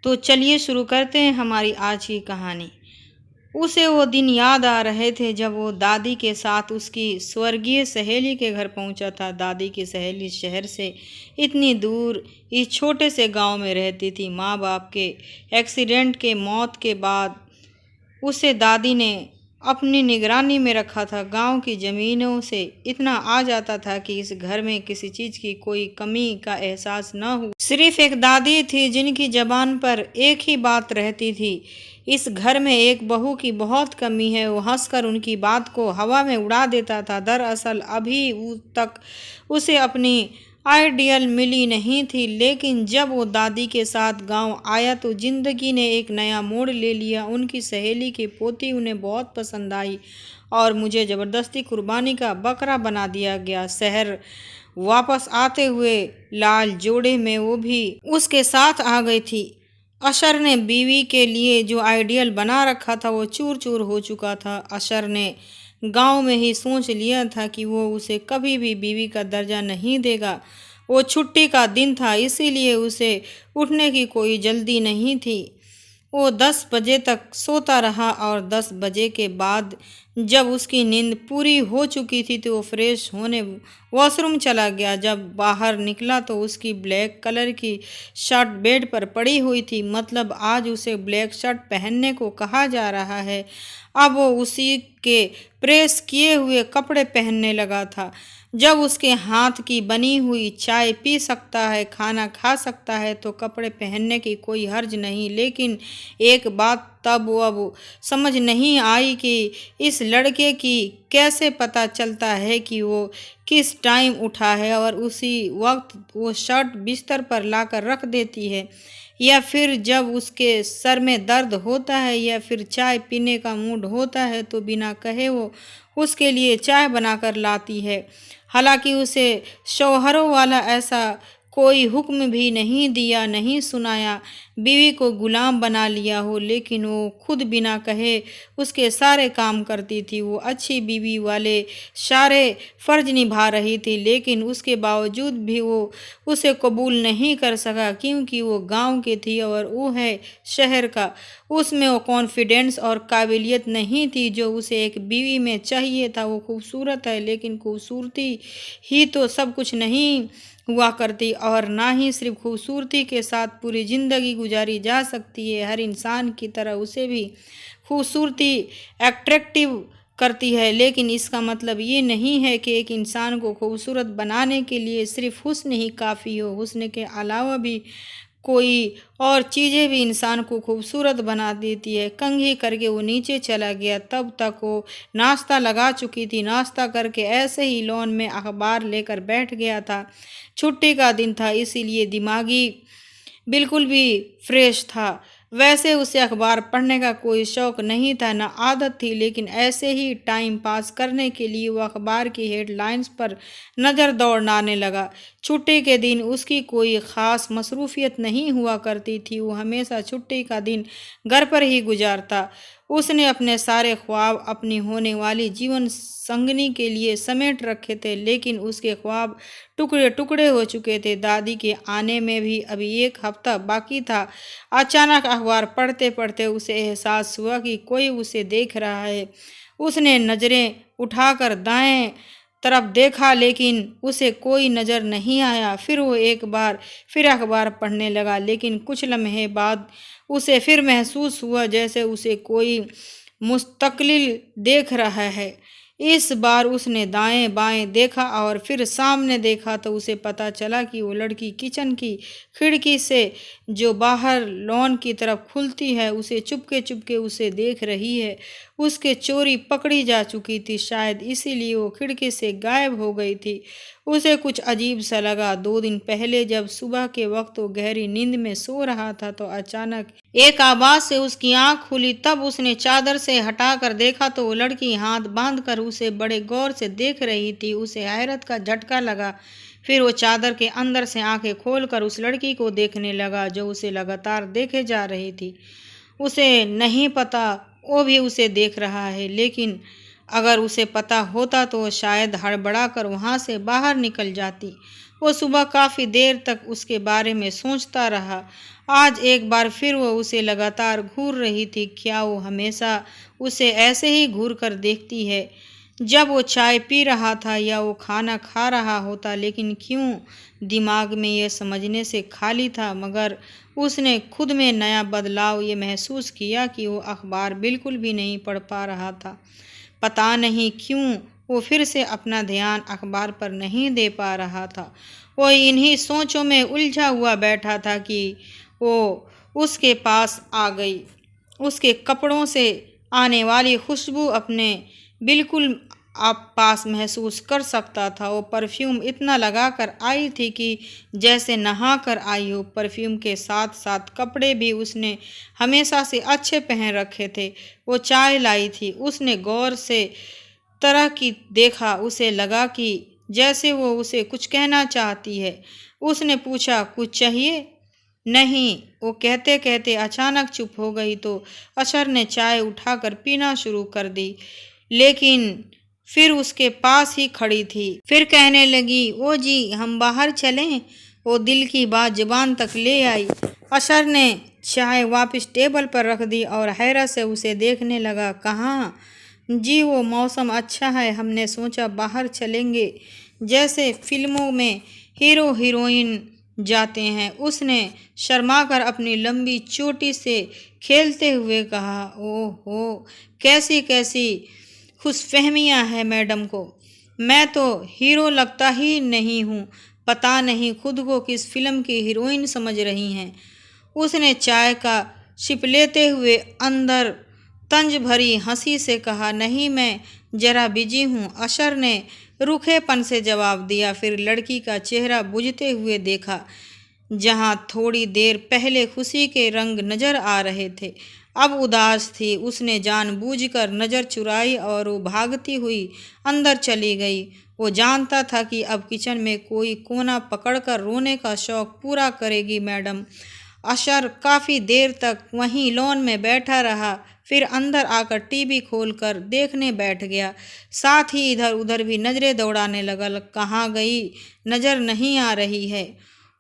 तो चलिए शुरू करते हैं हमारी आज की कहानी। उसे वो दिन याद आ रहे थे जब वो दादी के साथ उसकी स्वर्गीय सहेली के घर पहुंचा था। दादी की सहेली शहर से इतनी दूर इस छोटे से गांव में रहती थी। माँ बाप के एक्सीडेंट के मौत के बाद उसे दादी ने अपनी निगरानी में रखा था। गांव की ज़मीनों से इतना आ जाता था कि इस घर में किसी चीज़ की कोई कमी का एहसास न हो। सिर्फ एक दादी थी जिनकी ज़बान पर एक ही बात रहती थी, इस घर में एक बहू की बहुत कमी है। वो हंसकर उनकी बात को हवा में उड़ा देता था। दरअसल अभी तक उसे अपनी आइडियल मिली नहीं थी, लेकिन जब वो दादी के साथ गांव आया तो जिंदगी ने एक नया मोड़ ले लिया। उनकी सहेली की पोती उन्हें बहुत पसंद आई और मुझे ज़बरदस्ती कुर्बानी का बकरा बना दिया गया। शहर वापस आते हुए लाल जोड़े में वो भी उसके साथ आ गई थी। अशर ने बीवी के लिए जो आइडियल बना रखा था वो चूर चूर हो चुका था। अशर ने गांव में ही सोच लिया था कि वो उसे कभी भी बीवी का दर्जा नहीं देगा। वो छुट्टी का दिन था, इसीलिए उसे उठने की कोई जल्दी नहीं थी। वो 10 बजे तक सोता रहा और 10 बजे के बाद जब उसकी नींद पूरी हो चुकी थी तो वो फ्रेश होने वॉशरूम चला गया। जब बाहर निकला तो उसकी ब्लैक कलर की शर्ट बेड पर पड़ी हुई थी। मतलब आज उसे ब्लैक शर्ट पहनने को कहा जा रहा है। अब वो उसी के प्रेस किए हुए कपड़े पहनने लगा था। जब उसके हाथ की बनी हुई चाय पी सकता है, खाना खा सकता है तो कपड़े पहनने की कोई हर्ज नहीं। लेकिन एक बात तब अब समझ नहीं आई कि इस लड़के की कैसे पता चलता है कि वो किस टाइम उठा है और उसी वक्त वो शर्ट बिस्तर पर लाकर रख देती है, या फिर जब उसके सर में दर्द होता है या फिर चाय पीने का मूड होता है तो बिना कहे वो उसके लिए चाय बनाकर लाती है। हालांकि उसे शौहरों वाला ऐसा कोई हुक्म भी नहीं दिया, नहीं सुनाया, बीवी को गुलाम बना लिया हो, लेकिन वो खुद बिना कहे उसके सारे काम करती थी। वो अच्छी बीवी वाले सारे फर्ज निभा रही थी, लेकिन उसके बावजूद भी वो उसे कबूल नहीं कर सका क्योंकि वो गांव की थी और वो है शहर का। उसमें वो कॉन्फिडेंस और काबिलियत नहीं थी जो उसे एक बीवी में चाहिए था। वो खूबसूरत है, लेकिन खूबसूरती ही तो सब कुछ नहीं हुआ करती और ना ही सिर्फ खूबसूरती के साथ पूरी ज़िंदगी गुजारी जा सकती है। हर इंसान की तरह उसे भी खूबसूरती अट्रैक्टिव करती है, लेकिन इसका मतलब ये नहीं है कि एक इंसान को खूबसूरत बनाने के लिए सिर्फ हुस्न ही काफ़ी हो। हुस्न के अलावा भी कोई और चीज़ें भी इंसान को खूबसूरत बना देती है। कंघी करके वो नीचे चला गया। तब तक वो नाश्ता लगा चुकी थी। नाश्ता करके ऐसे ही लॉन में अखबार लेकर बैठ गया था। छुट्टी का दिन था, इसीलिए दिमागी बिल्कुल भी फ्रेश था। वैसे उसे अखबार पढ़ने का कोई शौक नहीं था, न आदत थी, लेकिन ऐसे ही टाइम पास करने के लिए वो अखबार की हेडलाइंस पर नज़र दौड़ाने लगा। छुट्टी के दिन उसकी कोई ख़ास मसरूफियत नहीं हुआ करती थी। वो हमेशा छुट्टी का दिन घर पर ही गुजारता। उसने अपने सारे ख्वाब अपनी होने वाली जीवन संगनी के लिए समेट रखे थे, लेकिन उसके ख्वाब टुकड़े टुकड़े हो चुके थे। दादी के आने में भी अभी 1 हफ्ता बाकी था। अचानक अखबार पढ़ते पढ़ते उसे एहसास हुआ कि कोई उसे देख रहा है। उसने नज़रें उठाकर दाएं तरफ देखा, लेकिन उसे कोई नज़र नहीं आया। फिर वो एक बार फिर अखबार पढ़ने लगा, लेकिन कुछ लम्हे बाद उसे फिर महसूस हुआ जैसे उसे कोई मुस्तकिल देख रहा है। इस बार उसने दाएं बाएं देखा और फिर सामने देखा तो उसे पता चला कि वो लड़की किचन की खिड़की से जो बाहर लॉन की तरफ खुलती है उसे चुपके चुपके उसे देख रही है। उसके चोरी पकड़ी जा चुकी थी, शायद इसीलिए वो खिड़की से गायब हो गई थी। उसे कुछ अजीब सा लगा। 2 दिन पहले जब सुबह के वक्त वो गहरी नींद में सो रहा था तो अचानक एक आवाज़ से उसकी आंख खुली। तब उसने चादर से हटाकर देखा तो वो लड़की हाथ बांधकर उसे बड़े गौर से देख रही थी। उसे हैरत का झटका लगा। फिर वो चादर के अंदर से आंखें खोलकर उस लड़की को देखने लगा जो उसे लगातार देखे जा रही थी। उसे नहीं पता वो भी उसे देख रहा है, लेकिन अगर उसे पता होता तो शायद हड़बड़ाकर वहाँ से बाहर निकल जाती। वो सुबह काफ़ी देर तक उसके बारे में सोचता रहा। आज एक बार फिर वो उसे लगातार घूर रही थी। क्या वो हमेशा उसे ऐसे ही घूर कर देखती है जब वो चाय पी रहा था या वो खाना खा रहा होता? लेकिन क्यों? दिमाग में ये समझने से खाली था, मगर उसने खुद में नया बदलाव ये महसूस किया कि वो अखबार बिल्कुल भी नहीं पढ़ पा रहा था। पता नहीं क्यों वो फिर से अपना ध्यान अखबार पर नहीं दे पा रहा था। वो इन्हीं सोचों में उलझा हुआ बैठा था कि वो उसके पास आ गई। उसके कपड़ों से आने वाली खुशबू अपने बिल्कुल आप पास महसूस कर सकता था। वो परफ्यूम इतना लगा कर आई थी कि जैसे नहा कर आई हो। परफ्यूम के साथ साथ कपड़े भी उसने हमेशा से अच्छे पहन रखे थे। वो चाय लाई थी। उसने गौर से तरह की देखा। उसे लगा कि जैसे वो उसे कुछ कहना चाहती है। उसने पूछा, कुछ चाहिए? नहीं, वो कहते कहते अचानक चुप हो गई तो अशर ने चाय उठाकर पीना शुरू कर दी, लेकिन फिर उसके पास ही खड़ी थी। फिर कहने लगी, ओ जी, हम बाहर चलें? वो दिल की बात जुबान तक ले आई। अशर ने चाय वापस टेबल पर रख दी और हैरत से उसे देखने लगा। कहाँ? जी, वो मौसम अच्छा है, हमने सोचा बाहर चलेंगे, जैसे फिल्मों में हीरो हीरोइन जाते हैं। उसने शर्माकर अपनी लंबी चोटी से खेलते हुए कहा। ओहो, कैसी कैसी खुशफहमियाँ हैं मैडम को। मैं तो हीरो लगता ही नहीं हूँ। पता नहीं खुद को किस फिल्म की हीरोइन समझ रही हैं। उसने चाय का सिप लेते हुए अंदर तंज भरी हंसी से कहा। नहीं, मैं जरा बिजी हूँ, अशर ने रूखेपन से जवाब दिया। फिर लड़की का चेहरा बुझते हुए देखा। जहाँ थोड़ी देर पहले खुशी के रंग नजर आ रहे थे, अब उदास थी। उसने जानबूझकर नज़र चुराई और वो भागती हुई अंदर चली गई। वो जानता था कि अब किचन में कोई कोना पकड़कर रोने का शौक पूरा करेगी मैडम। अशर काफ़ी देर तक वहीं लॉन में बैठा रहा, फिर अंदर आकर टीवी खोलकर देखने बैठ गया। साथ ही इधर उधर भी नज़रें दौड़ाने लगा। कहाँ गई? नज़र नहीं आ रही है।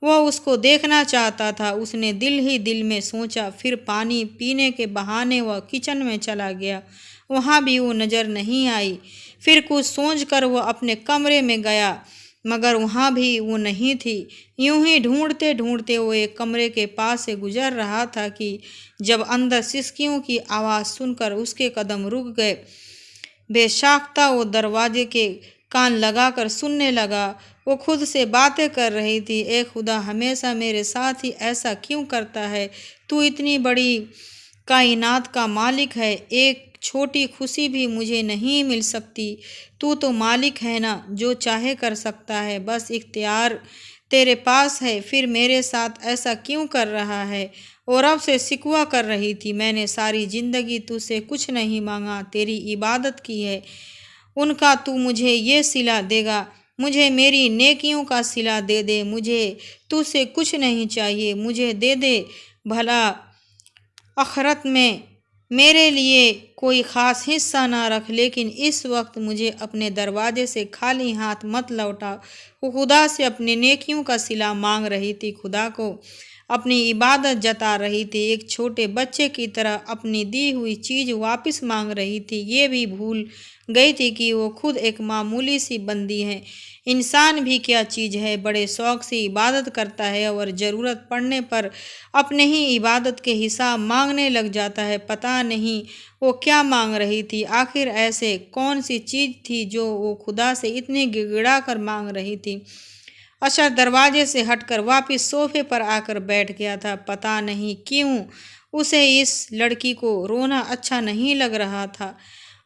वह उसको देखना चाहता था। उसने दिल ही दिल में सोचा। फिर पानी पीने के बहाने वह किचन में चला गया। वहाँ भी वो नज़र नहीं आई। फिर कुछ सोचकर वह अपने कमरे में गया, मगर वहाँ भी वो नहीं थी। यूं ही ढूंढते ढूंढते वो एक कमरे के पास से गुजर रहा था कि जब अंदर सिसकियों की आवाज़ सुनकर उसके कदम रुक गए। बेसाख्ता वो दरवाजे के कान लगाकर सुनने लगा। वो खुद से बातें कर रही थी। ए खुदा, हमेशा मेरे साथ ही ऐसा क्यों करता है? तू इतनी बड़ी कायनात का मालिक है, एक छोटी खुशी भी मुझे नहीं मिल सकती? तू तो मालिक है ना, जो चाहे कर सकता है। बस इख्तियार तेरे पास है, फिर मेरे साथ ऐसा क्यों कर रहा है? और अब से शिकवा कर रही थी। मैंने सारी ज़िंदगी तुझसे कुछ नहीं मांगा, तेरी इबादत की है। उनका तू मुझे ये सिला देगा। मुझे मेरी नेकियों का सिला दे दे। मुझे तुझसे कुछ नहीं चाहिए, मुझे दे दे। भला आखिरत में मेरे लिए कोई ख़ास हिस्सा ना रख, लेकिन इस वक्त मुझे अपने दरवाजे से खाली हाथ मत लौटा। वो खुदा से अपनी नेकियों का सिला मांग रही थी, खुदा को अपनी इबादत जता रही थी। एक छोटे बच्चे की तरह अपनी दी हुई चीज़ वापस मांग रही थी। ये भी भूल गई थी कि वो खुद एक मामूली सी बंदी है। इंसान भी क्या चीज़ है, बड़े शौक़ से इबादत करता है और ज़रूरत पड़ने पर अपने ही इबादत के हिसाब मांगने लग जाता है। पता नहीं वो क्या मांग रही थी। आखिर ऐसे कौन सी चीज़ थी जो वो खुदा से इतनी गिड़गिड़ा कर मांग रही थी। अशर दरवाजे से हटकर वापस सोफे पर आकर बैठ गया था। पता नहीं क्यों उसे इस लड़की को रोना अच्छा नहीं लग रहा था।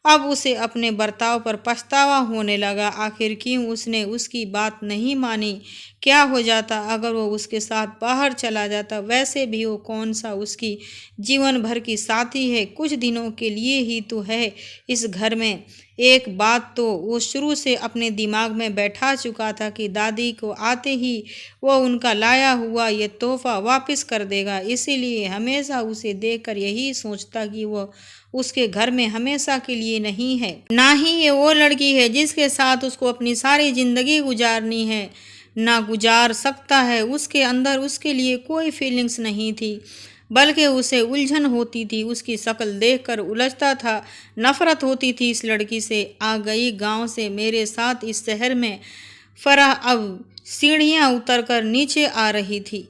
अब उसे अपने बर्ताव पर पछतावा होने लगा। आखिर क्यों उसने उसकी बात नहीं मानी? क्या हो जाता अगर वो उसके साथ बाहर चला जाता? वैसे भी वो कौन सा उसकी जीवन भर की साथी है, कुछ दिनों के लिए ही तो है इस घर में। एक बात तो वो शुरू से अपने दिमाग में बैठा चुका था कि दादी को आते ही वो उनका लाया हुआ ये तोहफा वापस कर देगा। इसीलिए हमेशा उसे देखकर यही सोचता कि वो उसके घर में हमेशा के लिए नहीं है। ना ही ये वो लड़की है जिसके साथ उसको अपनी सारी ज़िंदगी गुजारनी है। ना गुजार सकता है। उसके अंदर उसके लिए कोई फीलिंग्स नहीं थी, बल्कि उसे उलझन होती थी। उसकी शक्ल देखकर उलझता था, नफरत होती थी इस लड़की से। आ गई गांव से मेरे साथ इस शहर में। फराह अब सीढ़ियां उतरकर नीचे आ रही थी।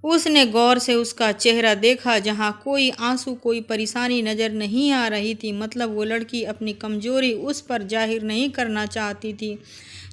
उसने गौर से उसका चेहरा देखा, जहां कोई आंसू, कोई परेशानी नजर नहीं आ रही थी। मतलब वो लड़की अपनी कमजोरी उस पर जाहिर नहीं करना चाहती थी।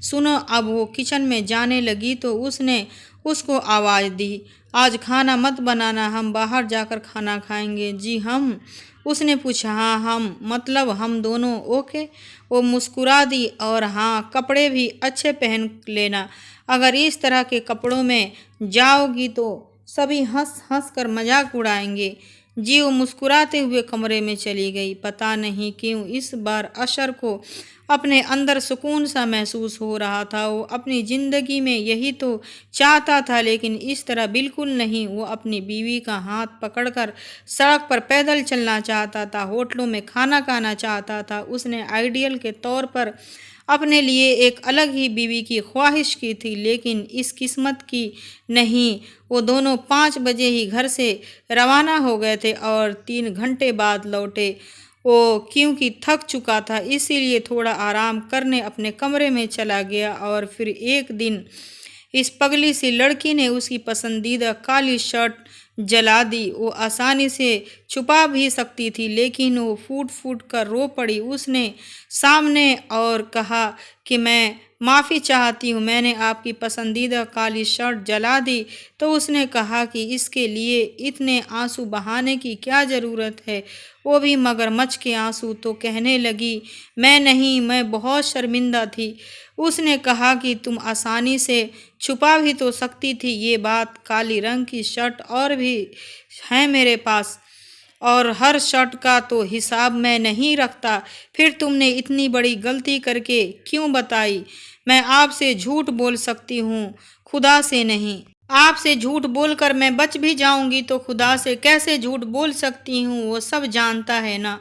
सुनो, अब वो किचन में जाने लगी तो उसने उसको आवाज़ दी, आज खाना मत बनाना, हम बाहर जाकर खाना खाएंगे। जी हम? उसने पूछा। हाँ हम, मतलब हम दोनों। ओके। वो मुस्कुरा दी। और हाँ, कपड़े भी अच्छे पहन लेना, अगर इस तरह के कपड़ों में जाओगी तो सभी हंस हंस कर मजाक उड़ाएंगे। जी। वो मुस्कुराते हुए कमरे में चली गई। पता नहीं क्यों इस बार अशर को अपने अंदर सुकून सा महसूस हो रहा था। वो अपनी जिंदगी में यही तो चाहता था, लेकिन इस तरह बिल्कुल नहीं। वो अपनी बीवी का हाथ पकड़कर सड़क पर पैदल चलना चाहता था, होटलों में खाना खाना चाहता था। उसने आइडियल के तौर पर अपने लिए एक अलग ही बीवी की ख्वाहिश की थी, लेकिन इस किस्मत की नहीं। वो दोनों 5 बजे ही घर से रवाना हो गए थे और 3 घंटे बाद लौटे। वो क्योंकि थक चुका था, इसीलिए थोड़ा आराम करने अपने कमरे में चला गया। और फिर एक दिन इस पगली सी लड़की ने उसकी पसंदीदा काली शर्ट जला दी। वो आसानी से छुपा भी सकती थी, लेकिन वो फूट फूट कर रो पड़ी। उसने सामने और कहा कि मैं माफ़ी चाहती हूँ, मैंने आपकी पसंदीदा काली शर्ट जला दी। तो उसने कहा कि इसके लिए इतने आंसू बहाने की क्या ज़रूरत है, वो भी मगरमच्छ के आंसू। तो कहने लगी, मैं नहीं, मैं बहुत शर्मिंदा थी। उसने कहा कि तुम आसानी से छुपा भी तो सकती थी ये बात। काली रंग की शर्ट और भी है मेरे पास, और हर शर्ट का तो हिसाब मैं नहीं रखता। फिर तुमने इतनी बड़ी गलती करके क्यों बताई? मैं आपसे झूठ बोल सकती हूँ, खुदा से नहीं। आपसे झूठ बोलकर मैं बच भी जाऊंगी तो खुदा से कैसे झूठ बोल सकती हूँ, वो सब जानता है ना।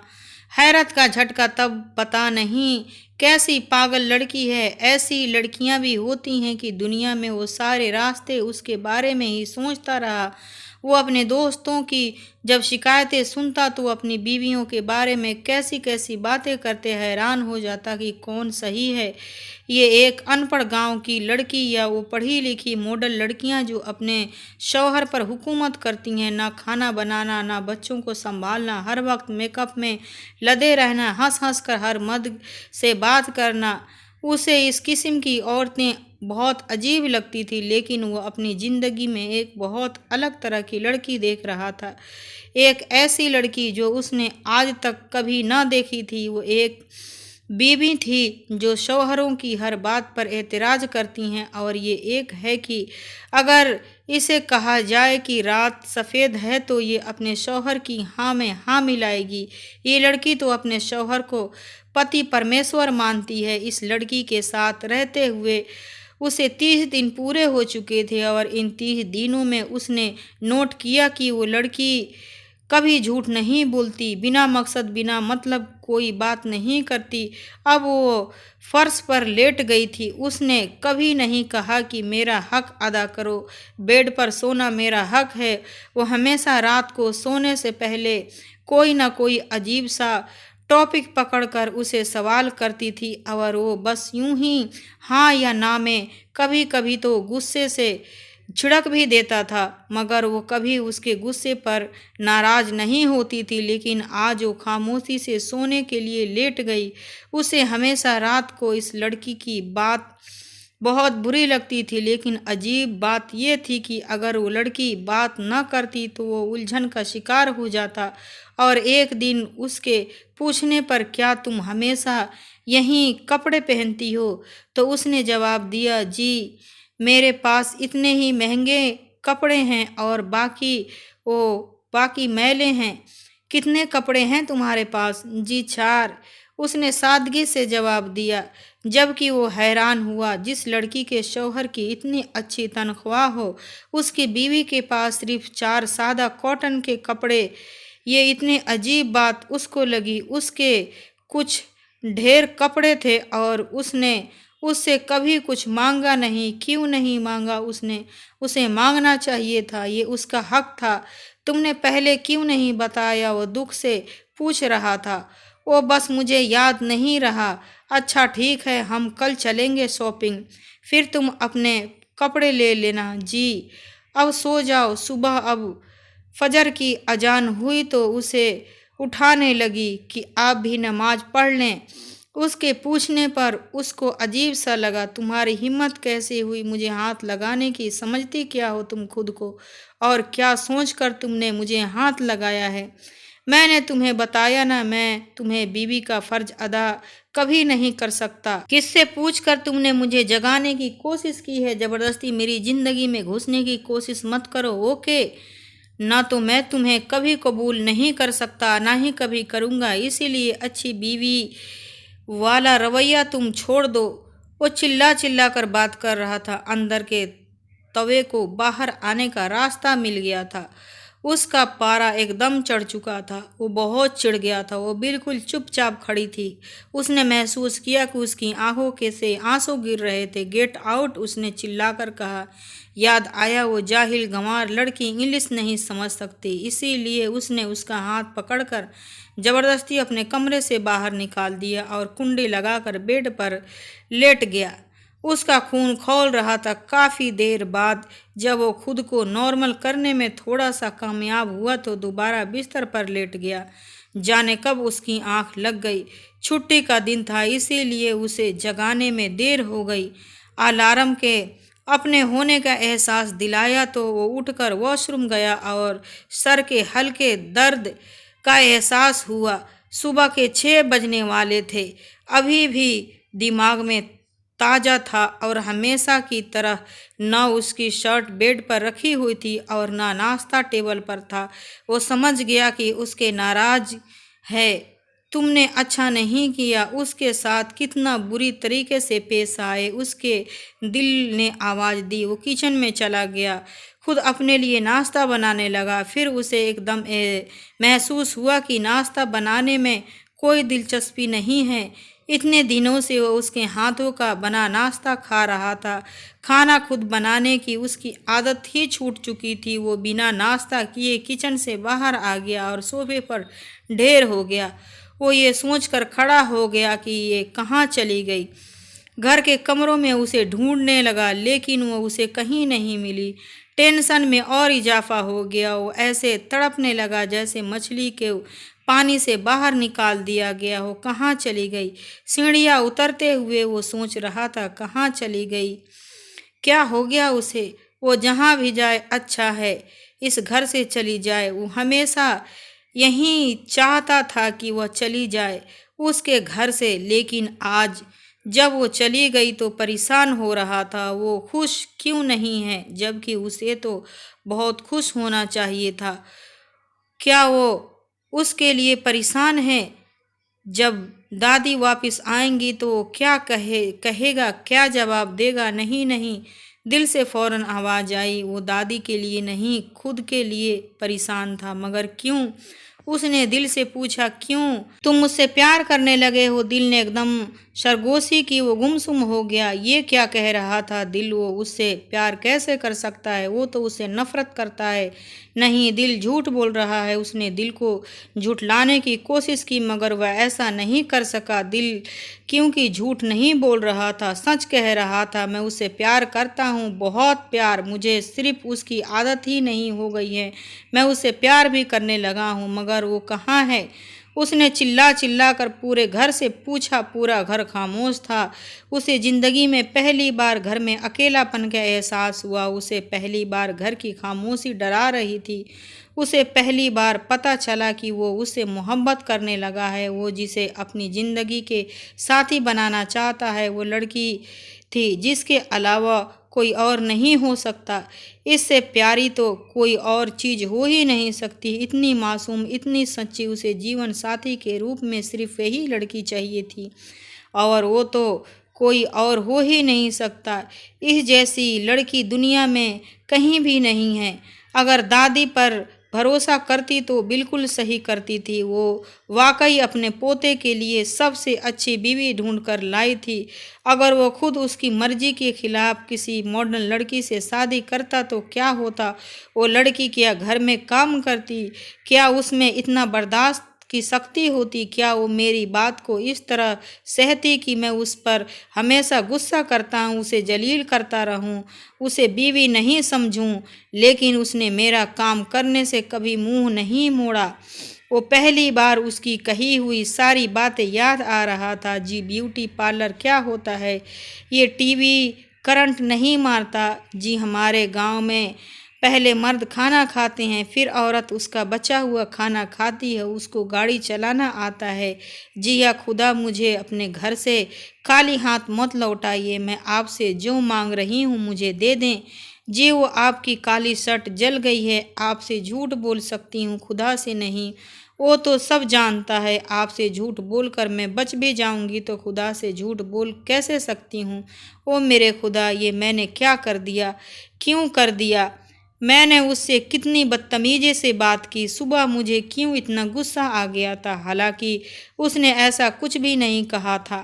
हैरत का झटका तब, पता नहीं कैसी पागल लड़की है। ऐसी लड़कियां भी होती हैं कि दुनिया में वो सारे रास्ते उसके बारे में ही सोचता रहा। वो अपने दोस्तों की जब शिकायतें सुनता तो अपनी बीवियों के बारे में कैसी कैसी बातें करते, हैरान हो जाता कि कौन सही है, ये एक अनपढ़ गांव की लड़की या वो पढ़ी लिखी मॉडल लड़कियां जो अपने शौहर पर हुकूमत करती हैं। ना खाना बनाना, ना बच्चों को संभालना, हर वक्त मेकअप में लदे रहना, हंस हंस कर हर मर्द से बात करना। उसे इस किस्म की औरतें बहुत अजीब लगती थी, लेकिन वो अपनी ज़िंदगी में एक बहुत अलग तरह की लड़की देख रहा था। एक ऐसी लड़की जो उसने आज तक कभी ना देखी थी। वो एक बीवी थी जो शौहरों की हर बात पर एतराज़ करती हैं, और ये एक है कि अगर इसे कहा जाए कि रात सफ़ेद है तो ये अपने शौहर की हाँ में हाँ मिलाएगी। ये लड़की तो अपने शौहर को पति परमेश्वर मानती है। इस लड़की के साथ रहते हुए उसे 30 दिन पूरे हो चुके थे, और इन 30 दिनों में उसने नोट किया कि वो लड़की कभी झूठ नहीं बोलती, बिना मकसद बिना मतलब कोई बात नहीं करती। अब वो फर्श पर लेट गई थी। उसने कभी नहीं कहा कि मेरा हक अदा करो, बेड पर सोना मेरा हक है। वो हमेशा रात को सोने से पहले कोई ना कोई अजीब सा टॉपिक पकड़कर उसे सवाल करती थी, और वो बस यूं ही हाँ या ना में कभी कभी तो गुस्से से छिड़क भी देता था, मगर वो कभी उसके गुस्से पर नाराज नहीं होती थी। लेकिन आज वो खामोशी से सोने के लिए लेट गई। उसे हमेशा रात को इस लड़की की बात बहुत बुरी लगती थी, लेकिन अजीब बात यह थी कि अगर वो लड़की बात न करती तो वो उलझन का शिकार हो जाता। और एक दिन उसके पूछने पर, क्या तुम हमेशा यही कपड़े पहनती हो? तो उसने जवाब दिया, जी, मेरे पास इतने ही महंगे कपड़े हैं और बाकी मैले हैं। कितने कपड़े हैं तुम्हारे पास? जी 4। उसने सादगी से जवाब दिया, जबकि वो हैरान हुआ जिस लड़की के शौहर की इतनी अच्छी तनख्वाह हो, उसकी बीवी के पास सिर्फ 4 सादा कॉटन के कपड़े। ये इतनी अजीब बात उसको लगी। उसके कुछ ढेर कपड़े थे और उसने उससे कभी कुछ मांगा नहीं। क्यों नहीं मांगा उसने? उसे मांगना चाहिए था, ये उसका हक था। तुमने पहले क्यों नहीं बताया? वो दुख से पूछ रहा था। वो बस मुझे याद नहीं रहा। अच्छा ठीक है, हम कल चलेंगे शॉपिंग, फिर तुम अपने कपड़े ले लेना। जी अब सो जाओ, सुबह अब फजर की अजान हुई तो उसे उठाने लगी कि आप भी नमाज पढ़ लें। उसके पूछने पर उसको अजीब सा लगा। तुम्हारी हिम्मत कैसे हुई मुझे हाथ लगाने की? समझती क्या हो तुम खुद को? और क्या सोचकर तुमने मुझे हाथ लगाया है? मैंने तुम्हें बताया ना, मैं तुम्हें बीवी का फर्ज अदा कभी नहीं कर सकता। किससे पूछकर तुमने मुझे जगाने की कोशिश की है? जबरदस्ती मेरी जिंदगी में घुसने की कोशिश मत करो, ओके? ना तो मैं तुम्हें कभी कबूल नहीं कर सकता, ना ही कभी करूँगा। इसीलिए अच्छी बीवी वाला रवैया तुम छोड़ दो। वो चिल्ला चिल्ला कर बात कर रहा था। अंदर के तवे को बाहर आने का रास्ता मिल गया था। उसका पारा एकदम चढ़ चुका था। वो बहुत चिढ़ गया था। वो बिल्कुल चुपचाप खड़ी थी। उसने महसूस किया कि उसकी आंखों के से आंसू गिर रहे थे। गेट आउट, उसने चिल्लाकर कहा। याद आया वो जाहिल गंवार लड़की इंग्लिश नहीं समझ सकती, इसीलिए उसने उसका हाथ पकड़कर जबरदस्ती अपने कमरे से बाहर निकाल दिया और कुंडी लगाकर बेड पर लेट गया। उसका खून खौल रहा था। काफ़ी देर बाद जब वो खुद को नॉर्मल करने में थोड़ा सा कामयाब हुआ तो दोबारा बिस्तर पर लेट गया। जाने कब उसकी आंख लग गई। छुट्टी का दिन था, इसीलिए उसे जगाने में देर हो गई। अलार्म के अपने होने का एहसास दिलाया तो वो उठकर वॉशरूम गया और सर के हल्के दर्द का एहसास हुआ। सुबह के 6 बजने वाले थे। अभी भी दिमाग में ताज़ा था और हमेशा की तरह न उसकी शर्ट बेड पर रखी हुई थी और न नाश्ता टेबल पर था। वो समझ गया कि उसके नाराज है। तुमने अच्छा नहीं किया, उसके साथ कितना बुरी तरीके से पेश आए। उसके दिल ने आवाज़ दी। वो किचन में चला गया, खुद अपने लिए नाश्ता बनाने लगा। फिर उसे एकदम महसूस हुआ कि नाश्ता बनाने में कोई दिलचस्पी नहीं है। इतने दिनों से वो उसके हाथों का बना नाश्ता खा रहा था। खाना खुद बनाने की उसकी आदत ही छूट चुकी थी। वो बिना नाश्ता किए किचन से बाहर आ गया और सोफे पर ढेर हो गया। वो ये सोचकर खड़ा हो गया कि ये कहाँ चली गई। घर के कमरों में उसे ढूंढने लगा, लेकिन वो उसे कहीं नहीं मिली। टेंशन में और इजाफा हो गया। वो ऐसे तड़पने लगा जैसे मछली के पानी से बाहर निकाल दिया गया हो। कहाँ चली गई? सीढ़ियाँ उतरते हुए वो सोच रहा था, कहाँ चली गई? क्या हो गया उसे? वो जहाँ भी जाए अच्छा है, इस घर से चली जाए। वो हमेशा यही चाहता था कि वह चली जाए उसके घर से, लेकिन आज जब वो चली गई तो परेशान हो रहा था। वो खुश क्यों नहीं है, जबकि उसे तो बहुत खुश होना चाहिए था। क्या वो उसके लिए परेशान है? जब दादी वापस आएंगी तो वो क्या कहेगा, क्या जवाब देगा? नहीं नहीं, दिल से फौरन आवाज़ आई। वो दादी के लिए नहीं, खुद के लिए परेशान था। मगर क्यों? उसने दिल से पूछा, क्यों? तुम मुझसे प्यार करने लगे हो? दिल ने एकदम सरगोशी की। वो गुमसुम हो गया। ये क्या कह रहा था दिल? वो उससे प्यार कैसे कर सकता है? वो तो उससे नफरत करता है। नहीं, दिल झूठ बोल रहा है। उसने दिल को झूठलाने की कोशिश की, मगर वह ऐसा नहीं कर सका। दिल क्योंकि झूठ नहीं बोल रहा था, सच कह रहा था। मैं उससे प्यार करता हूँ, बहुत प्यार। मुझे सिर्फ उसकी आदत ही नहीं हो गई है, मैं उससे प्यार भी करने लगा हूँ। मगर वो कहाँ है? उसने चिल्ला चिल्ला कर पूरे घर से पूछा। पूरा घर खामोश था। उसे जिंदगी में पहली बार घर में अकेलापन का एहसास हुआ। उसे पहली बार घर की खामोशी डरा रही थी। उसे पहली बार पता चला कि वो उससे मोहब्बत करने लगा है। वो जिसे अपनी ज़िंदगी के साथी बनाना चाहता है, वो लड़की थी जिसके अलावा कोई और नहीं हो सकता। इससे प्यारी तो कोई और चीज़ हो ही नहीं सकती। इतनी मासूम, इतनी सच्ची। उसे जीवन साथी के रूप में सिर्फ यही लड़की चाहिए थी, और वो तो कोई और हो ही नहीं सकता। इस जैसी लड़की दुनिया में कहीं भी नहीं है। अगर दादी पर भरोसा करती तो बिल्कुल सही करती थी। वो वाकई अपने पोते के लिए सबसे अच्छी बीवी ढूंढ कर लाई थी। अगर वो खुद उसकी मर्जी के खिलाफ किसी मॉडर्न लड़की से शादी करता तो क्या होता? वो लड़की क्या घर में काम करती? क्या उसमें इतना बर्दाश्त की शक्ति होती? क्या वो मेरी बात को इस तरह सहती कि मैं उस पर हमेशा गुस्सा करता हूँ, उसे जलील करता रहूँ, उसे बीवी नहीं समझूँ? लेकिन उसने मेरा काम करने से कभी मुंह नहीं मोड़ा। वो पहली बार उसकी कही हुई सारी बातें याद आ रहा था। जी ब्यूटी पार्लर क्या होता है? ये टीवी करंट नहीं मारता। जी हमारे गांव में पहले मर्द खाना खाते हैं, फिर औरत उसका बचा हुआ खाना खाती है। उसको गाड़ी चलाना आता है। जी या खुदा, मुझे अपने घर से खाली हाथ मत लौटाइए। मैं आपसे जो मांग रही हूँ मुझे दे दें। जी वो आपकी काली शर्ट जल गई है। आपसे झूठ बोल सकती हूँ, खुदा से नहीं। वो तो सब जानता है। आपसे झूठ बोलकर मैं बच भी जाऊंगी तो खुदा से झूठ बोल कैसे सकती हूँ? ओ मेरे खुदा, ये मैंने क्या कर दिया? क्यों कर दिया? मैंने उससे कितनी बदतमीजी से बात की। सुबह मुझे क्यों इतना गुस्सा आ गया था? हालांकि उसने ऐसा कुछ भी नहीं कहा था,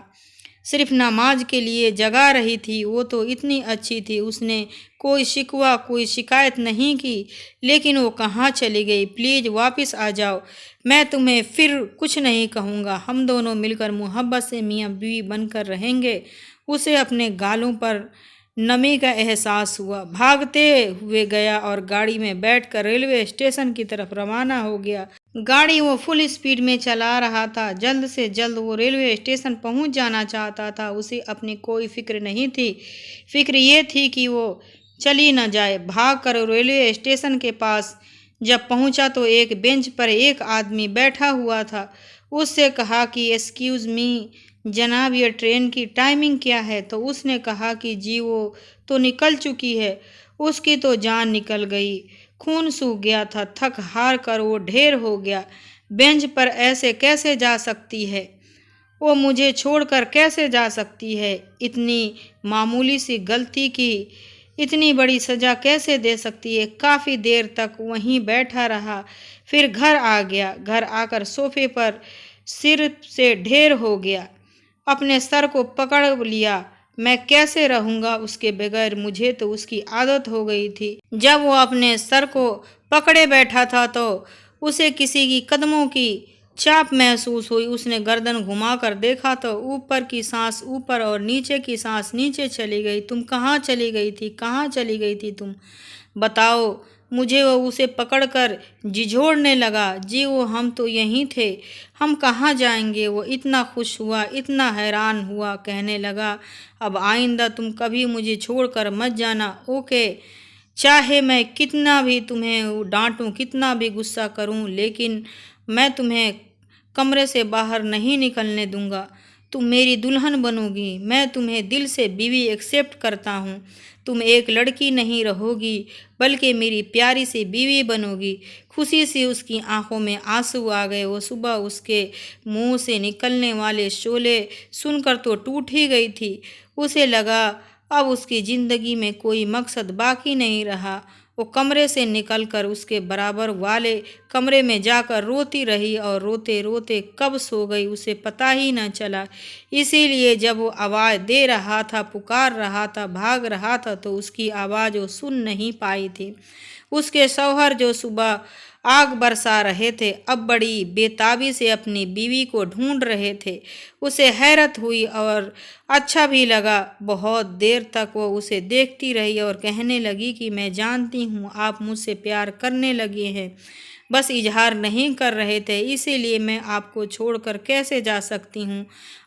सिर्फ नमाज के लिए जगा रही थी। वो तो इतनी अच्छी थी, उसने कोई शिकवा कोई शिकायत नहीं की। लेकिन वो कहाँ चली गई? प्लीज़ वापस आ जाओ। मैं तुम्हें फिर कुछ नहीं कहूँगा। हम दोनों मिलकर मोहब्बत से मियाँ बीवी बनकर रहेंगे। उसे अपने गालों पर नमी का एहसास हुआ। भागते हुए गया और गाड़ी में बैठकर रेलवे स्टेशन की तरफ रवाना हो गया। गाड़ी वो फुल स्पीड में चला रहा था। जल्द से जल्द वो रेलवे स्टेशन पहुंच जाना चाहता था। उसे अपनी कोई फिक्र नहीं थी। फिक्र ये थी कि वो चली न जाए। भाग कर रेलवे स्टेशन के पास जब पहुंचा तो एक बेंच पर एक आदमी बैठा हुआ था। उससे कहा कि एक्सक्यूज़ मी जनाब, ये ट्रेन की टाइमिंग क्या है? तो उसने कहा कि जी वो तो निकल चुकी है। उसकी तो जान निकल गई। खून सूख गया था। थक हार कर वो ढेर हो गया। बेंच पर ऐसे कैसे जा सकती है? वो मुझे छोड़कर कैसे जा सकती है? इतनी मामूली सी गलती की इतनी बड़ी सज़ा कैसे दे सकती है? काफ़ी देर तक वहीं बैठा रहा, फिर घर आ गया। घर आकर सोफे पर सिर से ढेर हो गया। अपने सर को पकड़ लिया। मैं कैसे रहूँगा उसके बगैर? मुझे तो उसकी आदत हो गई थी। जब वो अपने सर को पकड़े बैठा था तो उसे किसी की कदमों की चाप महसूस हुई। उसने गर्दन घुमाकर देखा तो ऊपर की सांस ऊपर और नीचे की सांस नीचे चली गई। तुम कहाँ चली गई थी? कहाँ चली गई थी तुम? बताओ मुझे। वो उसे पकड़कर झिझोड़ने लगा। जी वो हम तो यहीं थे, हम कहाँ जाएंगे? वो इतना खुश हुआ, इतना हैरान हुआ, कहने लगा अब आइंदा तुम कभी मुझे छोड़कर मत जाना, ओके? चाहे मैं कितना भी तुम्हें डांटूं, कितना भी गुस्सा करूं, लेकिन मैं तुम्हें कमरे से बाहर नहीं निकलने दूंगा। तुम मेरी दुल्हन बनोगी। मैं तुम्हें दिल से बीवी एक्सेप्ट करता हूँ। तुम एक लड़की नहीं रहोगी बल्कि मेरी प्यारी सी बीवी बनोगी। खुशी से उसकी आंखों में आंसू आ गए। वो सुबह उसके मुंह से निकलने वाले शोले सुनकर तो टूट ही गई थी। उसे लगा अब उसकी ज़िंदगी में कोई मकसद बाकी नहीं रहा। वो कमरे से निकलकर उसके बराबर वाले कमरे में जाकर रोती रही और रोते रोते कब सो गई उसे पता ही न चला। इसीलिए जब वो आवाज़ दे रहा था, पुकार रहा था, भाग रहा था तो उसकी आवाज़ वो सुन नहीं पाई थी। उसके शौहर जो सुबह आग बरसा रहे थे अब बड़ी बेताबी से अपनी बीवी को ढूंढ रहे थे। उसे हैरत हुई और अच्छा भी लगा। बहुत देर तक वो उसे देखती रही और कहने लगी कि मैं जानती हूँ आप मुझसे प्यार करने लगे हैं, बस इजहार नहीं कर रहे थे। इसीलिए मैं आपको छोड़कर कैसे जा सकती हूँ?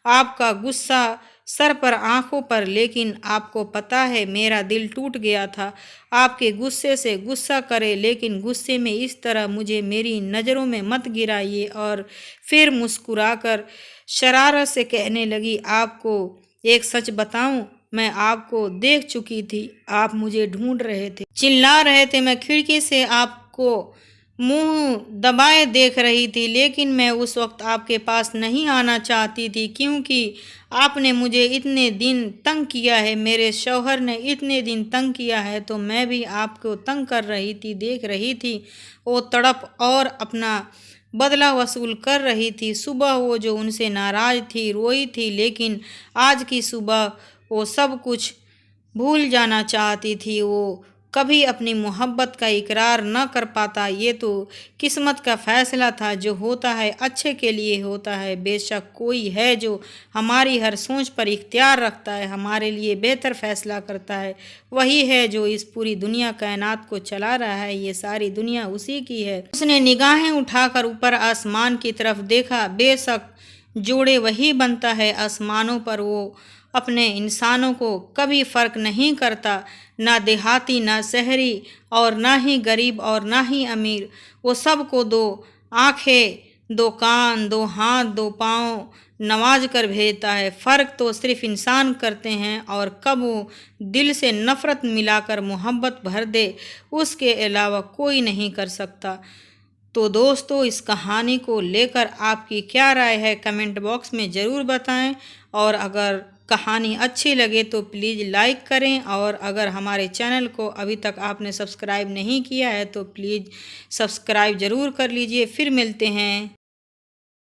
आपका गुस्सा सर पर आंखों पर, लेकिन आपको पता है मेरा दिल टूट गया था। आपके गुस्से से गुस्सा करे, लेकिन गुस्से में इस तरह मुझे मेरी नज़रों में मत गिराइए। और फिर मुस्कुराकर शरारत से कहने लगी आपको एक सच बताऊं, मैं आपको देख चुकी थी। आप मुझे ढूंढ रहे थे, चिल्ला रहे थे। मैं खिड़की से आपको मुंह दबाए देख रही थी, लेकिन मैं उस वक्त आपके पास नहीं आना चाहती थी क्योंकि आपने मुझे इतने दिन तंग किया है, मेरे शौहर ने इतने दिन तंग किया है, तो मैं भी आपको तंग कर रही थी, देख रही थी। वो तड़प और अपना बदला वसूल कर रही थी। सुबह वो जो उनसे नाराज़ थी, रोई थी, लेकिन आज की सुबह वो सब कुछ भूल जाना चाहती थी। वो कभी अपनी मोहब्बत का इकरार न कर पाता। ये तो किस्मत का फ़ैसला था, जो होता है अच्छे के लिए होता है। बेशक कोई है जो हमारी हर सोच पर इख्तियार रखता है, हमारे लिए बेहतर फ़ैसला करता है। वही है जो इस पूरी दुनिया कायनात को चला रहा है। ये सारी दुनिया उसी की है। उसने निगाहें उठाकर ऊपर आसमान की तरफ देखा। बेशक जोड़े वही बनता है आसमानों पर। वो अपने इंसानों को कभी फ़र्क नहीं करता, ना देहाती, ना शहरी, और ना ही गरीब और ना ही अमीर। वो सबको दो आँखें, दो कान, दो हाथ, दो पाँव नवाज कर भेजता है। फ़र्क तो सिर्फ इंसान करते हैं, और कब वो दिल से नफ़रत मिलाकर मोहब्बत भर दे, उसके अलावा कोई नहीं कर सकता। तो दोस्तों, इस कहानी को लेकर आपकी क्या राय है, कमेंट बॉक्स में ज़रूर बताएं। और अगर कहानी अच्छी लगे तो प्लीज़ लाइक करें, और अगर हमारे चैनल को अभी तक आपने सब्सक्राइब नहीं किया है तो प्लीज़ सब्सक्राइब ज़रूर कर लीजिए। फिर मिलते हैं